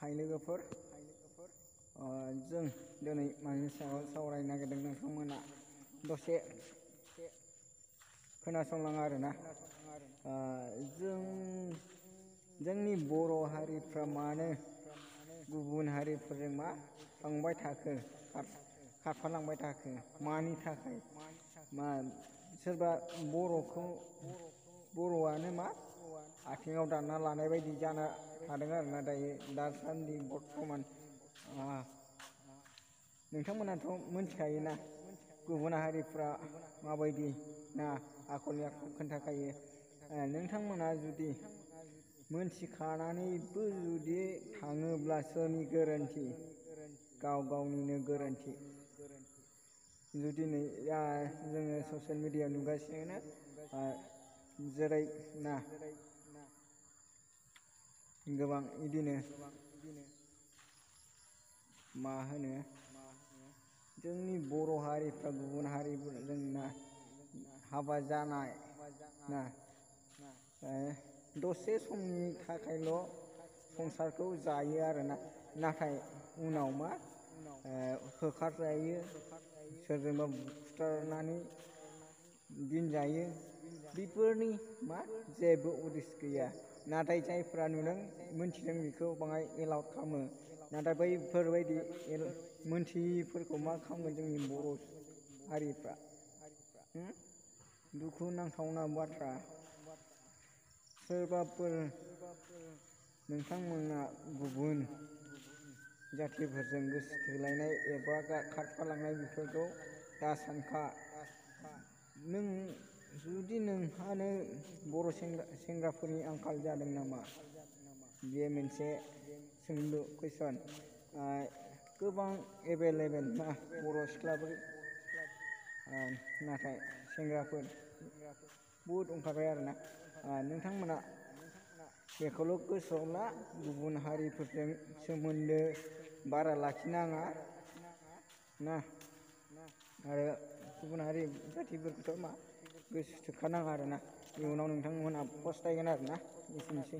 हाय लोगोफोर जों दिनै मानि सायाव सावरायनो नागिरदों नोंथांमोना दसे खोनासंलाङा आरोना जोंनि बर' हारिफ्रा मानो गुबुन हारिफोरजों मा थांबाय थाखो खारफालांबाय थाखो मानि थाखाय सोरबा बर'आनो मा आथिङाव दानना लानाय बायदि जाना थादों आरोना दासान्दि बर्थमान नोंथांमोनाथ' मोनथिखायोना गुबुन हारिफ्रा माबायदि ना आखलनि आखु खोन्थाखायो नोंथांमोना जुदि मोनथिखानानैबो जुदि थाङोब्ला सोरनि गोरोन्थि गावनिनो गोरोन्थि जुदि नै जोङो ससियेल मिडियायाव नुगासिनो जेरै गोबां इदिनो मा होनो जोंनि बर' हारिफ्रा गुबुन हारिफोरजों हाबा जानाय दसे समनि थाखायल' संसारखौ जायो आरोना नाथाय उनाव मा होखारजायो सोरजोंबा बुथारनानै दिनजायो बेफोरनि जेबो उदिस गैया नाथाय जायफ्रा मोनथिदों बेखौ बाङाय एलाउड खालामो नाथाय बैफोरबायदि मोनथियैफोरखौ मा खालामगोन जोंनि बर' हारिफ्रा दुखु नांथावना बाथ्रा सोरबाफोर नोंथांमोना गुबुन जाथिफोरजों गोसो थोलायनाय एबा खारफालांनाय बेफोरखौ दा सानखा जुदि नोंहानो बर' सेंग्राफोरनि आंखाल जादों नामा बे मोनसे सोंलु कुइसन गोबां एभेलेबेल बर' सिख्लाफोर नाथाय सेंग्राफोर बहुद ओंखारबाय आरोना नोंथांमोना बेखौल' गोसोआव ला गुबुन हारिफोरजों सोमोन्दो बारा लाखिनाङा आरो गुबुन हारि जाथिफोरखौथ' गोसो थोखानाङा आरोना इयुनाव नोंथांमोनहा फस्थायगोन आरोना एसेनोसै।